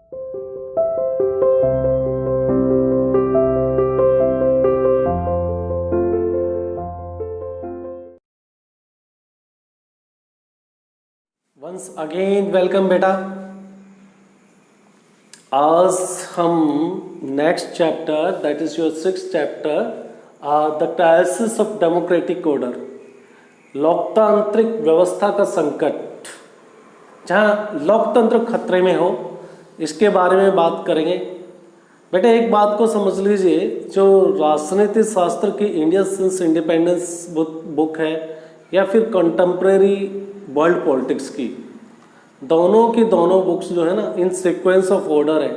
Once again welcome बेटा। आज हम next chapter that is your 6th chapter the crisis of democratic order, लोकतांत्रिक व्यवस्था का संकट, जहाँ लोकतंत्र खतरे में हो, इसके बारे में बात करेंगे। बेटा एक बात को समझ लीजिए, जो राजनीति शास्त्र की इंडिया सिंस इंडिपेंडेंस बुक है या फिर कंटेम्प्रेरी वर्ल्ड पॉलिटिक्स की, दोनों की दोनों बुक्स जो है ना, इन सीक्वेंस ऑफ ऑर्डर है।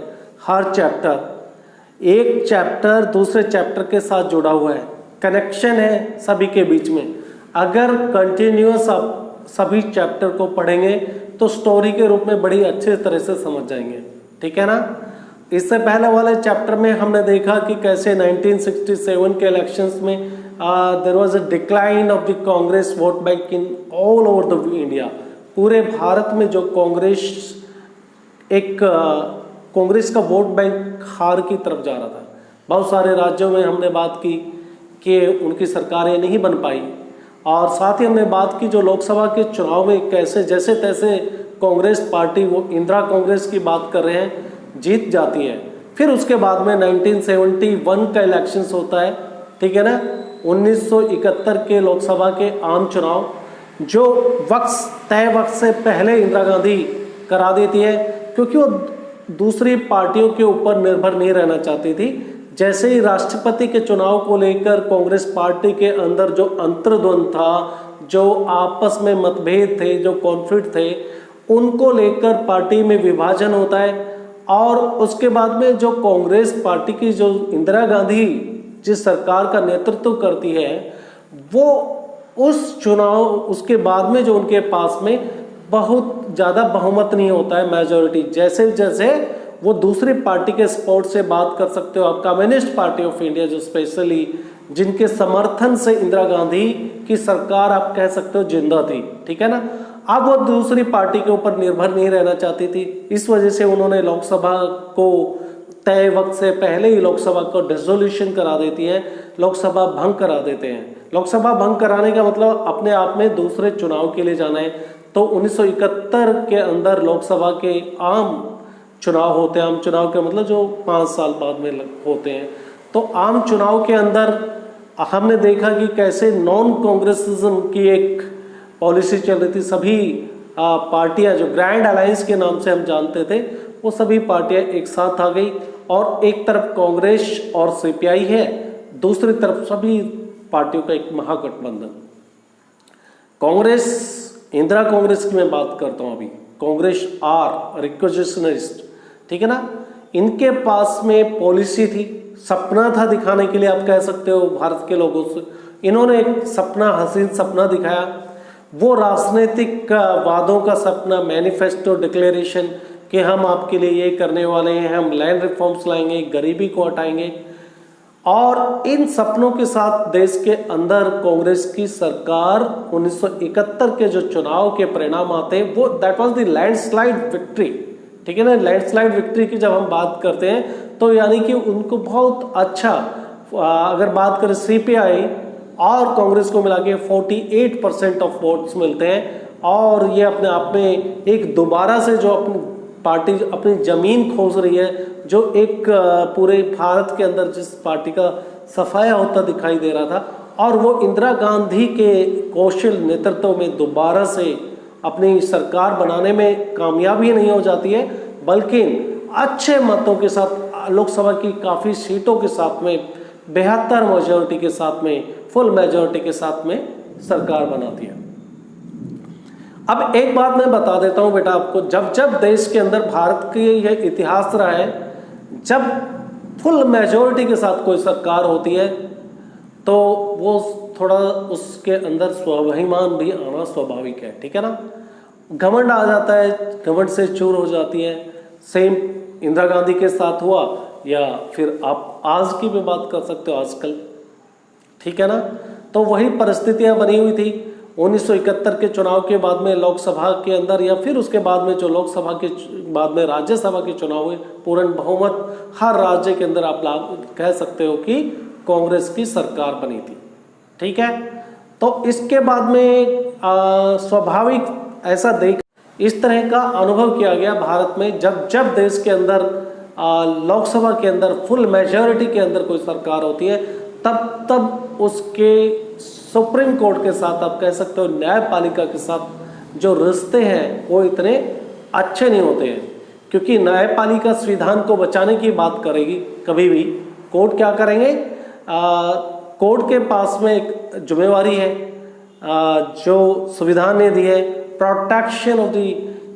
हर चैप्टर एक चैप्टर दूसरे चैप्टर के साथ जुड़ा हुआ है, कनेक्शन है सभी के बीच में। अगर कंटिन्यूअस आप सभी चैप्टर को पढ़ेंगे तो स्टोरी के रूप में बड़ी अच्छे तरह से समझ जाएंगे, ठीक है ना। इससे पहले वाले चैप्टर में हमने देखा कि कैसे 1967 के इलेक्शंस में there was a decline of the Congress vote bank in all over the India. पूरे भारत में जो कांग्रेस का वोट बैंक हार की तरफ जा रहा था। बहुत सारे राज्यों में हमने बात की कि उनकी सरकारें नहीं बन पाई, और साथ ही हमने बात की जो लोकसभा के चुनाव में कैसे जैसे तैसे कांग्रेस पार्टी, वो इंदिरा कांग्रेस की बात कर रहे हैं, जीत जाती है। फिर उसके बाद में 1971 का इलेक्शंस होता है, ठीक है ना। 1971 के लोकसभा के आम चुनाव जो तय वक्त से पहले इंदिरा गांधी करा देती है, क्योंकि वो दूसरी पार्टियों के ऊपर निर्भर नहीं रहना चाहती थी। जैसे ही राष्ट्रपति के चुनाव को लेकर कांग्रेस पार्टी के अंदर जो अंतर्द्वंद था, जो आपस में मतभेद थे, जो कॉन्फ्लिक्ट थे, उनको लेकर पार्टी में विभाजन होता है। और उसके बाद में जो कांग्रेस पार्टी की जो इंदिरा गांधी जिस सरकार का नेतृत्व करती है, वो उस चुनाव उसके बाद में जो उनके पास में बहुत ज़्यादा बहुमत नहीं होता है, मेजॉरिटी। जैसे जैसे वो दूसरी पार्टी के सपोर्ट से बात कर सकते हो आप, कम्युनिस्ट पार्टी ऑफ इंडिया जो स्पेशली जिनके समर्थन से इंदिरा गांधी की सरकार आप कह सकते हो जिंदा थी, ठीक है ना। अब वो दूसरी पार्टी के ऊपर निर्भर नहीं रहना चाहती थी, इस वजह से उन्होंने लोकसभा को तय वक्त से पहले ही लोकसभा को डिसोल्यूशन करा देती है, लोकसभा भंग करा देते हैं। लोकसभा भंग कराने का मतलब अपने आप में दूसरे चुनाव के लिए जाना है। तो 1971 के अंदर लोकसभा के आम चुनाव होते हैं। आम चुनाव के मतलब जो 5 साल बाद में होते हैं। तो आम चुनाव के अंदर हमने देखा कि कैसे नॉन कांग्रेसिज्म की एक पॉलिसी चल रही थी। सभी पार्टियां जो ग्रैंड अलायंस के नाम से हम जानते थे, वो सभी पार्टियां एक साथ आ गई, और एक तरफ कांग्रेस और सीपीआई है, दूसरी तरफ सभी पार्टियों का एक महागठबंधन। कांग्रेस, इंदिरा कांग्रेस की मैं बात करता हूं अभी, कांग्रेस आर रिक्वेजिशनरिस्ट, ठीक है ना। इनके पास में पॉलिसी थी, सपना था दिखाने के लिए, आप कह सकते हो भारत के लोगों से। इन्होंने एक सपना, हसीन सपना दिखाया, वो राजनीतिक वादों का सपना, मैनिफेस्टो डिक्लेरेशन कि हम आपके लिए ये करने वाले हैं, हम लैंड रिफॉर्म्स लाएंगे, गरीबी को हटाएंगे। और इन सपनों के साथ देश के अंदर कांग्रेस की सरकार 1971 के जो चुनाव के परिणाम आते हैं, वो that was the landslide victory, ठीक है ना। लैंडस्लाइड विक्ट्री की जब हम बात करते हैं तो यानी कि उनको बहुत अच्छा, अगर बात करें सीपीआई और कांग्रेस को मिला के 48% ऑफ वोट्स मिलते हैं, और ये अपने आप में एक दोबारा से जो अपनी पार्टी अपनी जमीन खोज रही है, जो एक पूरे भारत के अंदर जिस पार्टी का सफाया होता दिखाई दे रहा था, और वो इंदिरा गांधी के कौशल नेतृत्व में दोबारा से अपनी सरकार बनाने में कामयाबी नहीं हो जाती है, बल्कि अच्छे मतों के साथ लोकसभा की काफ़ी सीटों के साथ में 72 मेजॉरिटी के साथ में, फुल मेजॉरिटी के साथ में सरकार बनाती है। अब एक बात मैं बता देता हूं बेटा आपको, जब जब देश के अंदर भारत की यह इतिहास रहा है, जब फुल मेजॉरिटी के साथ कोई सरकार होती है तो वो थोड़ा उसके अंदर स्वाभिमान भी आना स्वाभाविक है, ठीक है ना। घमंड आ जाता है, घमंड से चूर हो जाती है। सेम इंदिरा गांधी के साथ हुआ, या फिर आप आज की भी बात कर सकते हो, आजकल, ठीक है ना। तो वही परिस्थितियां बनी हुई थी। 1971 के चुनाव के बाद में लोकसभा के अंदर या फिर उसके बाद में जो लोकसभा के बाद में राज्यसभा के चुनाव हुए, पूर्ण बहुमत हर राज्य के अंदर आप कह सकते हो कि कांग्रेस की सरकार बनी थी। ठीक है, तो इसके बाद में स्वाभाविक ऐसा इस तरह का अनुभव किया गया भारत में, जब देश के अंदर लोकसभा के अंदर फुल मेजॉरिटी के अंदर कोई सरकार होती है, तब उसके सुप्रीम कोर्ट के साथ, आप कह सकते हो न्यायपालिका के साथ जो रिश्ते हैं वो इतने अच्छे नहीं होते हैं, क्योंकि न्यायपालिका संविधान को बचाने की बात करेगी। कभी भी कोर्ट क्या करेंगे, कोर्ट के पास में एक जिम्मेवारी है जो संविधान ने दी है, protection of the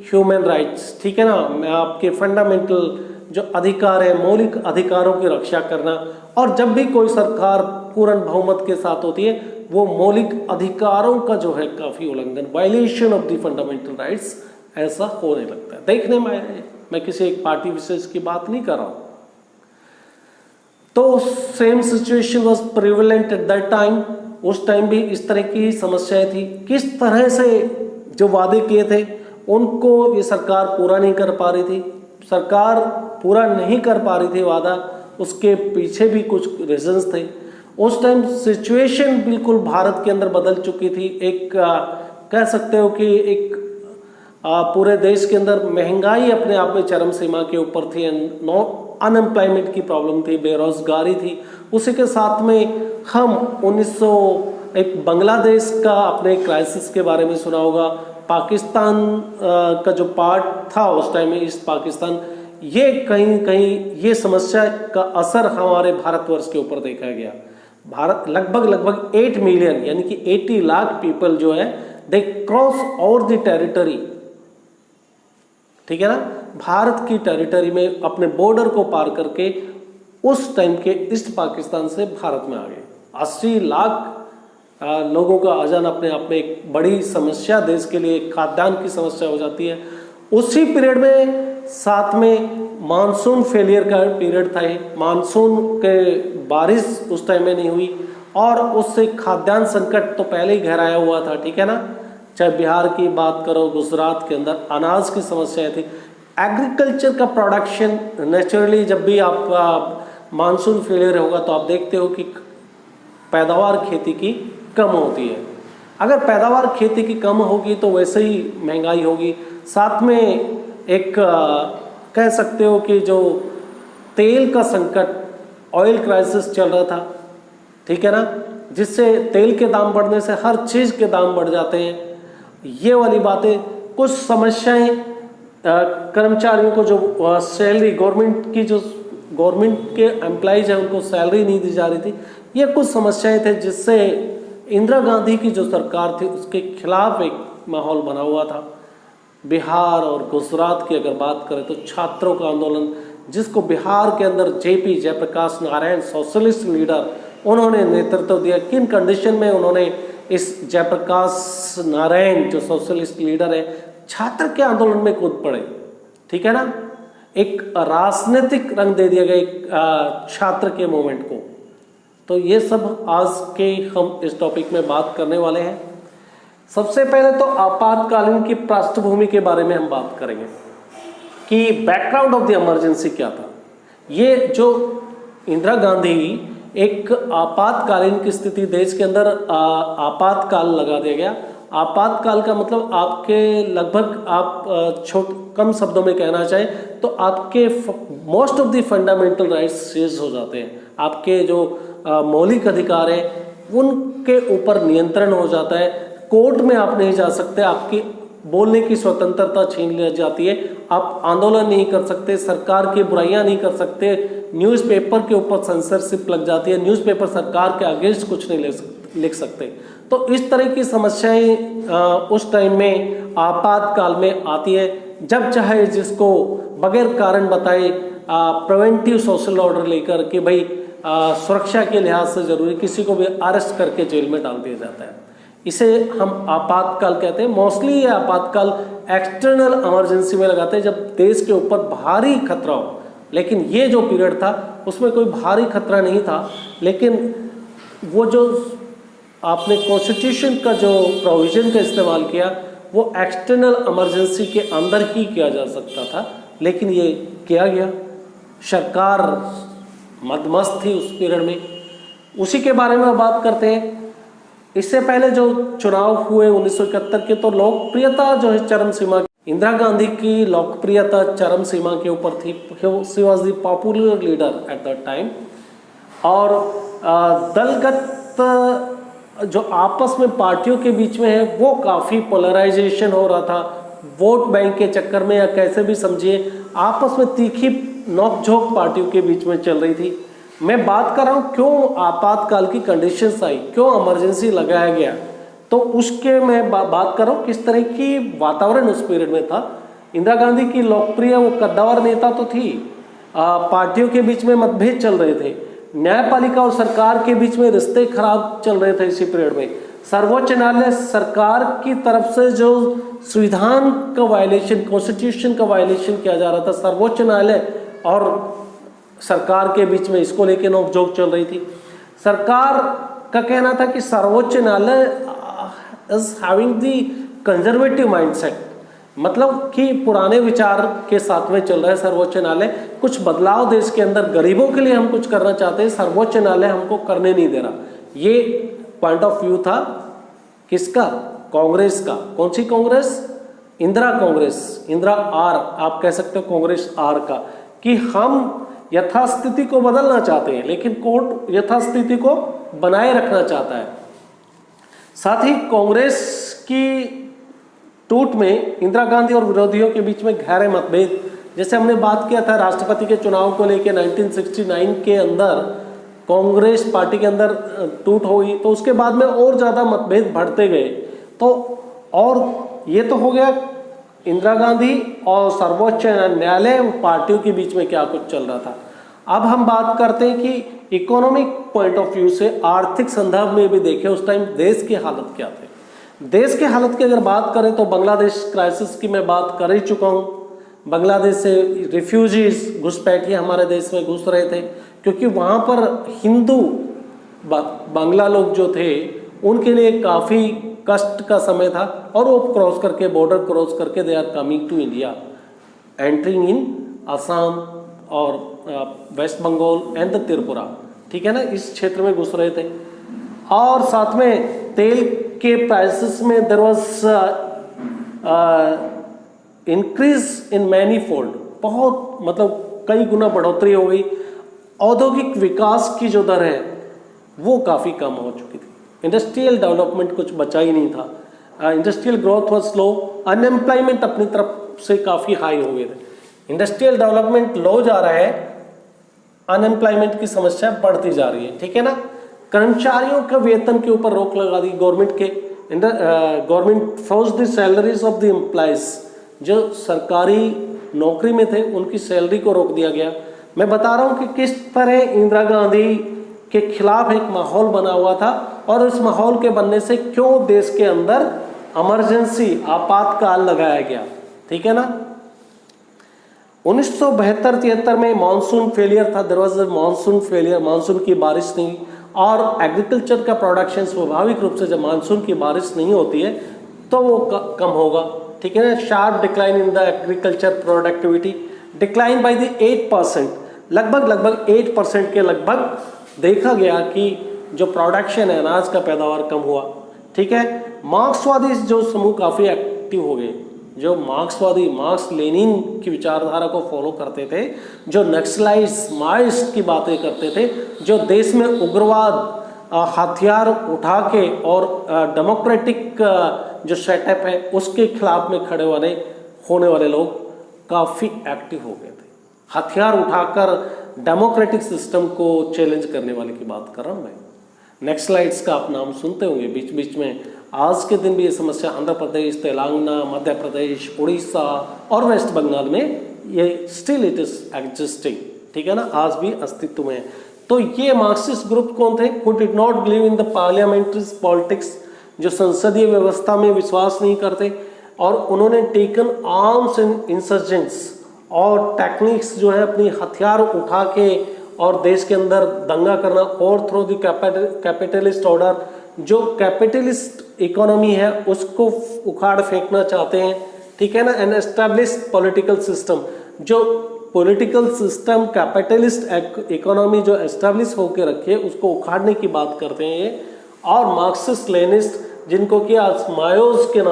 human rights. ठीक है ना, मैं आपके फंडामेंटल जो अधिकार है, मौलिक अधिकारों की रक्षा करना। और जब भी कोई सरकार पूर्ण बहुमत के साथ होती है, वो मौलिक अधिकारों का जो है काफी उल्लंघन, violation of the fundamental rights ऐसा होने लगता है। देखने में मैं किसी एक पार्टी विशेष की बात नहीं कर रहा हूं। तो same situation was prevalent eight that time. उस टाइम भी इस तरह की समस्याएं थी। किस तरह से जो वादे किए थे उनको ये सरकार पूरा नहीं कर पा रही थी। सरकार पूरा नहीं कर पा रही थी वादा, उसके पीछे भी कुछ रीजंस थे। उस टाइम सिचुएशन बिल्कुल भारत के अंदर बदल चुकी थी। एक कह सकते हो कि एक पूरे देश के अंदर महंगाई अपने आप में चरम सीमा के ऊपर थी। अनएम्प्लॉयमेंट की प्रॉब्लम थी, बेरोजगारी थी। उसी के साथ में हम 1900 एक बांग्लादेश का आपने क्राइसिस के बारे में सुना होगा, पाकिस्तान का जो पार्ट था उस टाइम में ईस्ट पाकिस्तान, ये कहीं कहीं ये समस्या का असर हमारे भारतवर्ष के ऊपर देखा गया। भारत लगभग 8 मिलियन यानी कि 80 लाख पीपल जो है they cross over the territory. ठीक है ना, भारत की टेरिटरी में अपने बॉर्डर को पार करके उस टाइम के ईस्ट पाकिस्तान से भारत में आ गए। 80 लाख लोगों का आ जाना अपने आप में एक बड़ी समस्या, देश के लिए खाद्यान्न की समस्या हो जाती है। उसी पीरियड में साथ में मानसून फेलियर का पीरियड था। मानसून के बारिश उस टाइम में नहीं हुई और उससे खाद्यान्न संकट तो पहले ही गहराया हुआ था। ठीक है ना, चाहे बिहार की बात करो, गुजरात के अंदर अनाज की समस्याएं थी। एग्रीकल्चर का प्रोडक्शन नेचुरली जब भी आप मानसून फेलियर होगा तो आप देखते हो कि पैदावार खेती की कम होती है। अगर पैदावार खेती की कम होगी तो वैसे ही महंगाई होगी। साथ में एक कह सकते हो कि जो तेल का संकट, ऑयल क्राइसिस चल रहा था। ठीक है ना, जिससे तेल के दाम बढ़ने से हर चीज़ के दाम बढ़ जाते हैं। ये वाली बातें, कुछ समस्याएं, कर्मचारियों को जो सैलरी गवर्नमेंट के एम्प्लॉइज हैं उनको सैलरी नहीं दी जा रही थी। ये कुछ समस्याएं थे जिससे इंदिरा गांधी की जो सरकार थी उसके खिलाफ एक माहौल बना हुआ था। बिहार और गुजरात की अगर बात करें तो छात्रों का आंदोलन, जिसको बिहार के अंदर JP Jayaprakash Narayan socialist leader, उन्होंने नेतृत्व दिया। किन कंडीशन में उन्होंने इस जयप्रकाश नारायण जो सोशलिस्ट लीडर है छात्र के आंदोलन में कूद पड़े। ठीक है ना, एक राजनीतिक रंग दे दिया गया एक छात्र के मूवमेंट को। तो ये सब आज के हम इस टॉपिक में बात करने वाले हैं। सबसे पहले तो आपातकालीन की पृष्ठभूमि के बारे में हम बात करेंगे कि बैकग्राउंड ऑफ द इमरजेंसी क्या था। ये जो इंदिरा गांधी एक आपातकालीन की स्थिति, देश के अंदर आपातकाल लगा दिया गया। आपातकाल का मतलब आपके लगभग आप कम शब्दों में कहना चाहें तो आपके most of the fundamental rights cease हो जाते हैं। आपके जो मौलिक अधिकार हैं उनके ऊपर नियंत्रण हो जाता है। कोर्ट में आप नहीं जा सकते, आपकी बोलने की स्वतंत्रता छीन ली जाती है। आप आंदोलन नहीं कर सकते, सरकार की बुराइयां नहीं कर सकते, न्यूज़पेपर के ऊपर सेंसरशिप लग जाती है, न्यूज़पेपर सरकार के अगेंस्ट कुछ नहीं लिख सकते। तो इस तरह की समस्याएं उस टाइम में आपातकाल में आती है। जब चाहे जिसको बगैर कारण बताए प्रिवेंटिव सोशल ऑर्डर लेकर कि भाई सुरक्षा के लिहाज से जरूरी किसी को भी अरेस्ट करके जेल में डाल दिया जाता है। इसे हम आपातकाल कहते हैं। मोस्टली ये आपातकाल एक्सटर्नल इमरजेंसी में लगाते हैं जब देश के ऊपर भारी खतरा हो। लेकिन ये जो पीरियड था उसमें कोई भारी खतरा नहीं था, लेकिन वो जो आपने कॉन्स्टिट्यूशन का जो प्रोविज़न का इस्तेमाल किया वो एक्सटर्नल इमरजेंसी के अंदर ही किया जा सकता था, लेकिन ये किया गया। सरकार मदमस्त थी उस पीरियड में। उसी के बारे में बात करते हैं। इससे पहले जो चुनाव हुए 1971 के, तो लोकप्रियता जो है चरम सीमा, इंदिरा गांधी की लोकप्रियता चरम सीमा के ऊपर थी। She was the popular leader at that time. और दलगत जो आपस में पार्टियों के बीच में है वो काफ़ी पोलराइजेशन हो रहा था, वोट बैंक के चक्कर में, या कैसे भी समझिए आपस में तीखी नोकझोंक पार्टियों के बीच में चल रही थी। मैं बात कर रहा हूँ क्यों आपातकाल की कंडीशंस आई, क्यों इमरजेंसी लगाया गया, तो उसके मैं बात कर रहा हूँ किस तरह की वातावरण उस पीरियड में था। इंदिरा गांधी की लोकप्रिय, वो कद्दावर नेता तो थी, पार्टियों के बीच में मतभेद चल रहे थे, न्यायपालिका और सरकार के बीच में रिश्ते खराब चल रहे थे इसी पीरियड में। सर्वोच्च न्यायालय सरकार की तरफ से जो संविधान का वायलेशन, कॉन्स्टिट्यूशन का वायलेशन किया जा रहा था, सर्वोच्च न्यायालय और सरकार के बीच में इसको लेकर नोकझोंक चल रही थी। सरकार का कहना था कि सर्वोच्च न्यायालय is having the conservative mindset, मतलब कि पुराने विचार के साथ में चल रहा है सर्वोच्च न्यायालय। कुछ बदलाव देश के अंदर गरीबों के लिए हम कुछ करना चाहते हैं, सर्वोच्च न्यायालय हमको करने नहीं दे रहा। ये पॉइंट ऑफ व्यू था किसका? कांग्रेस का। कौन सी कांग्रेस? इंदिरा कांग्रेस, इंदिरा आर आप कह सकते हो, कांग्रेस आर का, कि हम यथास्थिति को बदलना चाहते हैं लेकिन कोर्ट यथास्थिति को बनाए रखना चाहता है। साथ ही कांग्रेस की टूट में इंदिरा गांधी और विरोधियों के बीच में गहरे मतभेद, जैसे हमने बात किया था राष्ट्रपति के चुनाव को लेकर 1969 के अंदर कांग्रेस पार्टी के अंदर टूट हुई, तो उसके बाद में और ज़्यादा मतभेद बढ़ते गए। तो और ये तो हो गया इंदिरा गांधी और सर्वोच्च न्यायालय पार्टियों के बीच में क्या कुछ चल रहा था। अब हम बात करते हैं कि इकोनॉमिक पॉइंट ऑफ व्यू से, आर्थिक संदर्भ में भी देखें उस टाइम देश की हालत क्या थे। देश के हालत की अगर बात करें तो बांग्लादेश क्राइसिस की मैं बात कर ही चुका हूँ। बांग्लादेश से रिफ्यूजीज, घुसपैठिए हमारे देश में घुस रहे थे, क्योंकि वहाँ पर हिंदू बांग्ला लोग जो थे उनके लिए काफ़ी कष्ट का समय था, और वो क्रॉस करके, बॉर्डर क्रॉस करके they are coming to India, entering in Assam और वेस्ट बंगाल एंड त्रिपुरा, ठीक है ना, इस क्षेत्र में घुस रहे थे। और साथ में तेल के प्राइसेस में there was increase in many fold, बहुत मतलब कई गुना बढ़ोतरी हो गई। औद्योगिक विकास की जो दर है वो काफ़ी कम हो चुकी थी। इंडस्ट्रियल डेवलपमेंट कुछ बचा ही नहीं था। Industrial growth was slow, unemployment अपनी तरफ से काफ़ी हाई हो गए थे। इंडस्ट्रियल डेवलपमेंट लो जा रहा है, अनएम्प्लॉयमेंट की समस्या बढ़ती जा रही है, ठीक है ना। कर्मचारियों के वेतन के ऊपर रोक लगा दी गवर्नमेंट के। Government froze the salaries of the employees, जो सरकारी नौकरी में थे उनकी सैलरी को रोक दिया गया। मैं बता रहा हूँ कि किस तरह इंदिरा गांधी के खिलाफ एक माहौल बना हुआ था, और इस माहौल के बनने से क्यों देश के अंदर इमरजेंसी, आपातकाल लगाया गया, ठीक है ना। 1972-73 में मानसून फेलियर था, there was a monsoon failure, monsoon की बारिश नहीं, और एग्रीकल्चर का प्रोडक्शन स्वाभाविक रूप से जब मानसून की बारिश नहीं होती है तो वो कम होगा, ठीक है ना। Sharp decline in the agriculture productivity, decline by the 8%, लगभग 8% के लगभग देखा गया कि जो प्रोडक्शन है, अनाज का पैदावार कम हुआ, ठीक है। मार्क्सवादी जो समूह काफ़ी एक्टिव हो गए, जो मार्क्सवादी, मार्क्स लेनिन की विचारधारा को फॉलो करते थे, जो नक्सलाइट्स, माओइस्ट की बातें करते थे, जो देश में उग्रवाद, हथियार उठा के और डेमोक्रेटिक जो सेटअप है उसके खिलाफ में खड़े होने वाले लोग काफ़ी एक्टिव हो गए थे। हथियार उठाकर डेमोक्रेटिक सिस्टम को चैलेंज करने वाले की बात कर रहा हूँ मैं। नक्सलाइट्स का आप नाम सुनते होंगे बीच बीच में, आज के दिन भी ये समस्या आंध्र प्रदेश, तेलंगाना, मध्य प्रदेश, उड़ीसा और वेस्ट बंगाल में ये स्टिल इट इज एग्जिस्टिंग, ठीक है ना, आज भी अस्तित्व में है। तो ये मार्क्सिस्ट ग्रुप कौन थे? Who did not believe in the parliamentary politics, जो संसदीय व्यवस्था में विश्वास नहीं करते, और उन्होंने टेकन आर्म्स एंड इंसर्जेंट्स और टेक्निक्स जो है अपनी हथियार उठा के और देश के अंदर दंगा करना, और थ्रू द कैपिटलिस्ट ऑर्डर, जो कैपिटलिस्ट इकोनॉमी है उसको उखाड़ फेंकना चाहते हैं, ठीक है ना, एंड एस्टैब्लिश पॉलिटिकल सिस्टम। जो पॉलिटिकल सिस्टम कैपिटलिस्ट इकोनॉमी जो एस्टैब्लिश होकर रखे उसको उखाड़ने की बात करते हैं ये। और मार्क्सिस्ट लेनिस्ट जिनको कि आज मायोस के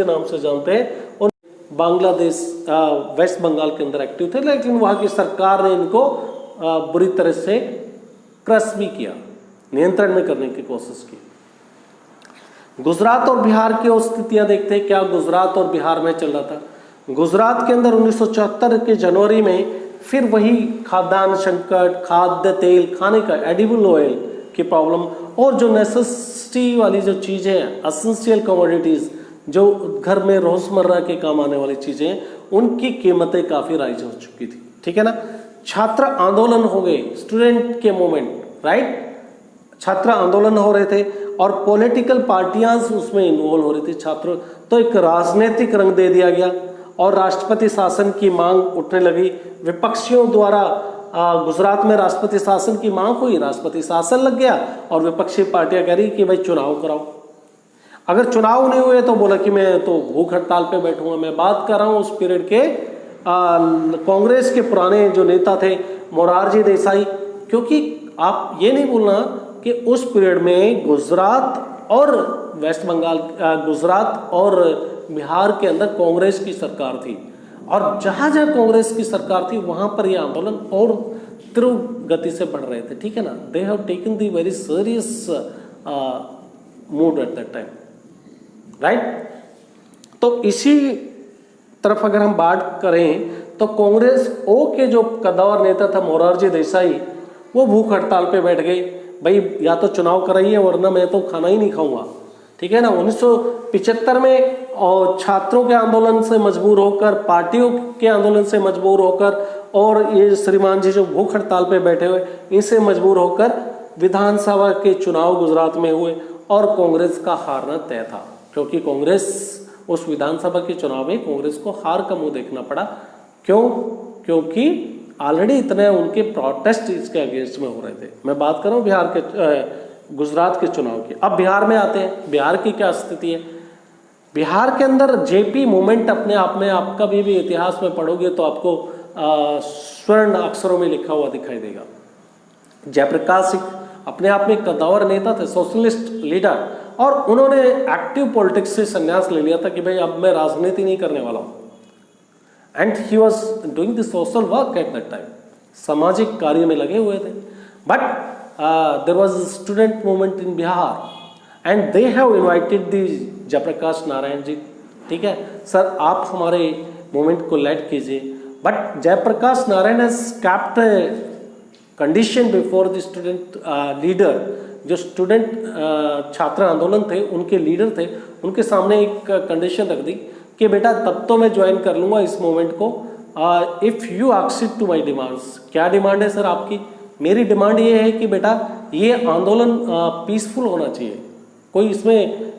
नाम से जानते हैं, और बांग्लादेश वेस्ट बंगाल के अंदर एक्टिव थे, लेकिन वहाँ की सरकार ने इनको बुरी तरह से क्रश भी किया, नियंत्रण में करने की कोशिश की। गुजरात और बिहार की और स्थितियां देखते हैं क्या गुजरात और बिहार में चल रहा था। गुजरात के अंदर 1974 के जनवरी में फिर वही खाद्यान्न संकट, खाद्य तेल, खाने का एडिबल ऑयल की प्रॉब्लम, और जो नेसेसिटी वाली जो चीज़ें हैं, एसेंशियल कमोडिटीज़, जो घर में रोज़मर्रा के काम आने वाली चीज़ें हैं, उनकी कीमतें काफ़ी राइज हो चुकी थी, ठीक है ना। छात्र आंदोलन हो गए, स्टूडेंट के मूवमेंट, राइट, छात्र आंदोलन हो रहे थे और पॉलिटिकल पार्टियां उसमें इन्वॉल्व हो रही थी छात्र, तो एक राजनीतिक रंग दे दिया गया और राष्ट्रपति शासन की मांग उठने लगी। विपक्षियों द्वारा गुजरात में राष्ट्रपति शासन की मांग हुई, राष्ट्रपति शासन लग गया और विपक्षी पार्टियां कह रही कि भाई चुनाव कराओ। अगर चुनाव नहीं हुए तो बोला कि मैं तो भूख हड़ताल पे बैठूंगा। मैं बात कर रहा हूँ उस पीरियड के कांग्रेस के पुराने जो नेता थे मोरारजी देसाई, क्योंकि आप ये नहीं भूलना कि उस पीरियड में गुजरात और वेस्ट बंगाल, गुजरात और बिहार के अंदर कांग्रेस की सरकार थी, और जहां जहां कांग्रेस की सरकार थी वहां पर यह आंदोलन और तीव्र गति से बढ़ रहे थे, ठीक है ना। They have taken the very serious mood at that time, right. तो इसी तरफ अगर हम बात करें तो कांग्रेस ओ के जो कद्दावर नेता था मोरारजी देसाई, वो भूख हड़ताल पे बैठ गए, भाई या तो चुनाव कराइए वरना मैं तो खाना ही नहीं खाऊंगा, ठीक है ना। 1975 में और छात्रों के आंदोलन से मजबूर होकर, पार्टियों के आंदोलन से मजबूर होकर, और ये श्रीमान जी जो भूख हड़ताल पे बैठे हुए, इनसे मजबूर होकर विधानसभा के चुनाव गुजरात में हुए और कांग्रेस का हारना तय था, क्योंकि कांग्रेस उस विधानसभा के चुनाव में कांग्रेस को हार का मुंह देखना पड़ा। क्यों? क्योंकि ऑलरेडी इतने उनके प्रोटेस्ट इसके अगेंस्ट में हो रहे थे। मैं बात कर रहा हूँ बिहार के गुजरात के चुनाव की। अब बिहार में आते हैं, बिहार की क्या स्थिति है। बिहार के अंदर जेपी मूवमेंट अपने आप में, आपका भी इतिहास में पढ़ोगे तो आपको स्वर्ण अक्षरों में लिखा हुआ दिखाई देगा। जयप्रकाश सिंह अपने आप में कद्दावर नेता थे, सोशलिस्ट लीडर, और उन्होंने एक्टिव पॉलिटिक्स से संन्यास ले लिया था कि भाई अब मैं राजनीति नहीं करने वाला हूँ। And he was doing the social work at that time, सामाजिक कार्य में लगे हुए थे। But there was student movement in Bihar and they have invited the Jayaprakash Narayan ji, ठीक है सर आप हमारे मूवमेंट को लीड कीजिए। But Jayaprakash Narayan has kept condition before the student leader. जो स्टूडेंट छात्र आंदोलन थे, उनके लीडर थे, उनके सामने एक कंडीशन रख दी कि बेटा तब तो मैं ज्वाइन कर लूँगा इस मूवमेंट को if you accept to my demands. क्या डिमांड है सर आपकी? मेरी डिमांड ये है कि बेटा ये आंदोलन पीसफुल होना चाहिए, कोई इसमें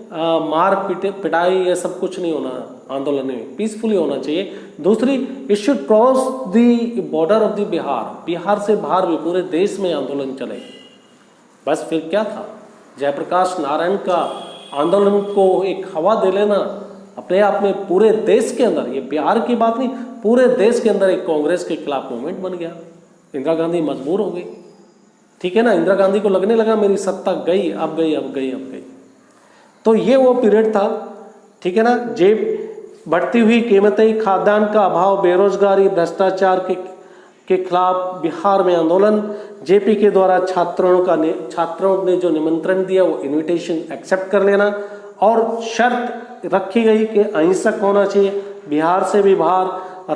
मार पिटाई ये सब कुछ नहीं होना, आंदोलन में पीसफुली होना चाहिए। दूसरी, it should cross the border of the Bihar, Bihar से बाहर भी पूरे देश में आंदोलन चले। बस फिर क्या था, जयप्रकाश नारायण का आंदोलन को एक हवा दे लेना अपने आप में पूरे देश के अंदर, ये बिहार की बात नहीं, पूरे देश के अंदर एक कांग्रेस के खिलाफ मूवमेंट बन गया। इंदिरा गांधी मजबूर हो गई, ठीक है ना। इंदिरा गांधी को लगने लगा मेरी सत्ता गई, अब गई, अब गई, अब गई। तो ये वो पीरियड था, ठीक है ना। जेब बढ़ती हुई कीमतें, खाद्यान्न का अभाव, बेरोजगारी, भ्रष्टाचार के खिलाफ बिहार में आंदोलन। जेपी के द्वारा छात्रों ने जो निमंत्रण दिया वो इनविटेशन एक्सेप्ट कर लेना, और शर्त रखी गई कि अहिंसक होना चाहिए, बिहार से भी बाहर,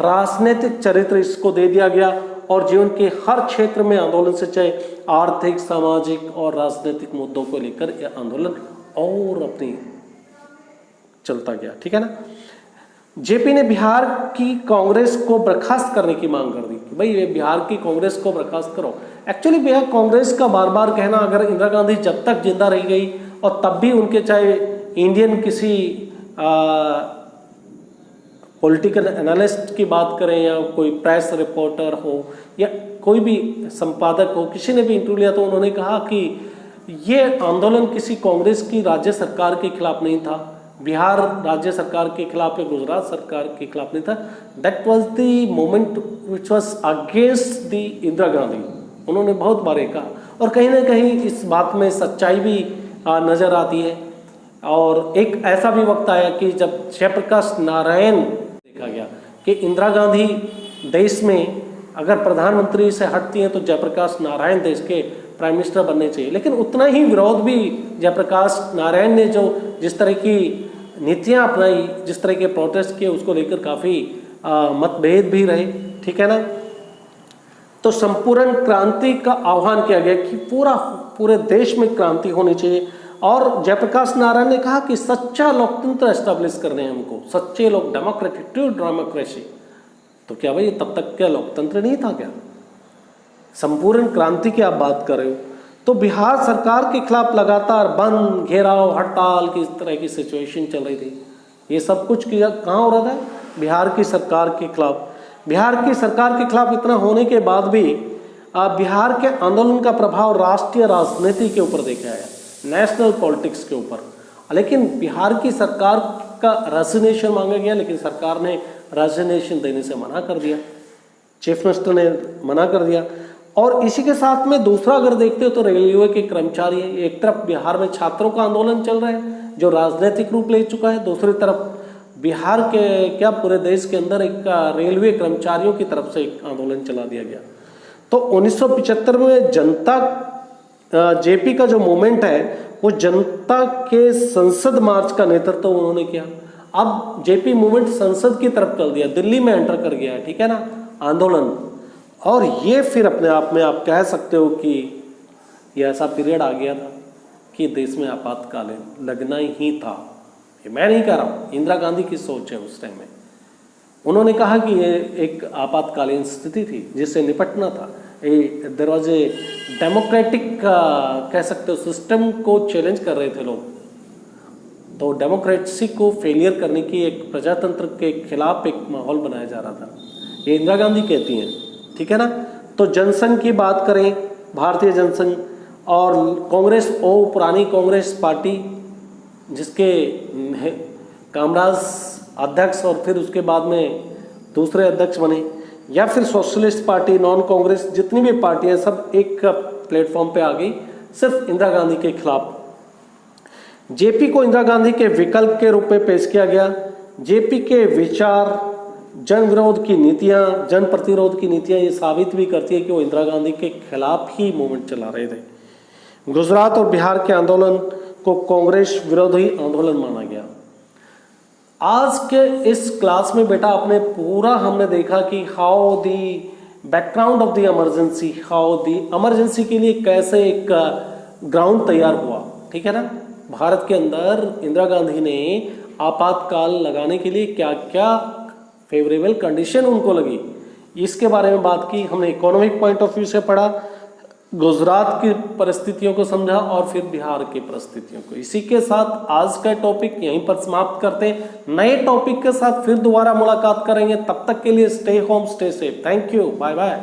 राजनीतिक चरित्र इसको दे दिया गया, और जीवन के हर क्षेत्र में आंदोलन से, चाहे आर्थिक, सामाजिक और राजनीतिक मुद्दों को लेकर यह आंदोलन और अपनी चलता गया, ठीक है ना। जेपी ने बिहार की कांग्रेस को बर्खास्त करने की मांग कर दी कि भाई ये बिहार की कांग्रेस को बर्खास्त करो। एक्चुअली बिहार कांग्रेस का बार बार कहना, अगर इंदिरा गांधी जब तक जिंदा रह गई और तब भी उनके चाहे इंडियन किसी पॉलिटिकल एनालिस्ट की बात करें या कोई प्रेस रिपोर्टर हो या कोई भी संपादक हो, किसी ने भी इंटरव्यू लिया तो उन्होंने कहा कि ये आंदोलन किसी कांग्रेस की राज्य सरकार के खिलाफ नहीं था, बिहार राज्य सरकार के खिलाफ या गुजरात सरकार के खिलाफ नहीं था। That was the moment which was against the Indira Gandhi. उन्होंने बहुत बार कहा और कहीं ना कहीं इस बात में सच्चाई भी नज़र आती है। और एक ऐसा भी वक्त आया कि जब जयप्रकाश नारायण देखा गया कि इंदिरा गांधी देश में अगर प्रधानमंत्री से हटती हैं तो जयप्रकाश नारायण देश के प्राइम मिनिस्टर बनने चाहिए, लेकिन उतना ही विरोध भी जयप्रकाश नारायण ने जो जिस तरह की नीतियां अपनाई, जिस तरह के प्रोटेस्ट किए, उसको लेकर काफ़ी मतभेद भी रहे, ठीक है ना। तो संपूर्ण क्रांति का आह्वान किया गया कि पूरे देश में क्रांति होनी चाहिए। और जयप्रकाश नारायण ने कहा कि सच्चा लोकतंत्र एस्टेब्लिश करने हैं हमको, सच्चे लोग, डेमोक्रेटिक ट्रू डेमोक्रेसी। तो क्या भाई तब तक क्या लोकतंत्र नहीं था क्या? संपूर्ण क्रांति की आप बात कर रहे हो। तो बिहार सरकार के खिलाफ लगातार बंद, घेराव, हड़ताल की इस तरह की सिचुएशन चल रही थी। ये सब कुछ किया कहाँ हो रहा था? बिहार की सरकार के खिलाफ। बिहार की सरकार के खिलाफ इतना होने के बाद भी बिहार के आंदोलन का प्रभाव राष्ट्रीय राजनीति के ऊपर देखा गया, नेशनल पॉलिटिक्स के ऊपर। लेकिन बिहार की सरकार का रेजिग्नेशन मांगा गया, लेकिन सरकार ने रेजिग्नेशन देने से मना कर दिया, चीफ मिनिस्टर ने मना कर दिया। और इसी के साथ में दूसरा अगर देखते हो तो रेलवे के कर्मचारी हैं। एक तरफ बिहार में छात्रों का आंदोलन चल रहा है जो राजनीतिक रूप ले चुका है, दूसरी तरफ बिहार के क्या पूरे देश के अंदर एक रेलवे कर्मचारियों की तरफ से एक आंदोलन चला दिया गया। तो 1975 में जनता जेपी का जो मूवमेंट है वो जनता के संसद मार्च का नेतृत्व उन्होंने किया। अब जेपी मूवमेंट संसद की तरफ चल दिया, दिल्ली में एंटर कर गया है, ठीक है ना, आंदोलन। और ये फिर अपने आप में आप कह सकते हो कि ये ऐसा पीरियड आ गया था कि देश में आपातकालीन लगना ही था। ये मैं नहीं कह रहा हूँ, इंदिरा गांधी की सोच है उस टाइम में। उन्होंने कहा कि ये एक आपातकालीन स्थिति थी जिससे निपटना था। देयर वाज ए डेमोक्रेटिक कह सकते हो सिस्टम को चैलेंज कर रहे थे लोग। तो डेमोक्रेसी को फेलियर करने की एक प्रजातंत्र के खिलाफ एक माहौल बनाया जा रहा था, ये इंदिरा गांधी कहती हैं, ठीक है ना। तो जनसंघ की बात करें, भारतीय जनसंघ और कांग्रेस, पुरानी कांग्रेस पार्टी जिसके कामराज अध्यक्ष और फिर उसके बाद में दूसरे अध्यक्ष बने, या फिर सोशलिस्ट पार्टी, नॉन कांग्रेस, जितनी भी पार्टियां सब एक प्लेटफॉर्म पे आ गई सिर्फ इंदिरा गांधी के खिलाफ। जेपी को इंदिरा गांधी के विकल्प के रूप में पेश किया गया। जेपी के विचार, जन विरोध की नीतियां, जन प्रतिरोध की नीतियां ये साबित भी करती है कि वो इंदिरा गांधी के खिलाफ ही मूवमेंट चला रहे थे। गुजरात और बिहार के आंदोलन को कांग्रेस विरोधी आंदोलन माना गया। आज के इस क्लास में बेटा आपने पूरा हमने देखा कि how the background of the emergency, how the emergency के लिए कैसे एक ग्राउंड तैयार हुआ, ठीक है ना। भारत के अंदर इंदिरा गांधी ने आपातकाल लगाने के लिए क्या क्या फेवरेबल कंडीशन उनको लगी, इसके बारे में बात की हमने। इकोनॉमिक पॉइंट ऑफ व्यू से पढ़ा, गुजरात की परिस्थितियों को समझा और फिर बिहार की परिस्थितियों को। इसी के साथ आज का टॉपिक यहीं पर समाप्त करते हैं। नए टॉपिक के साथ फिर दोबारा मुलाकात करेंगे। तब तक के लिए stay home, stay safe. Thank you, bye bye.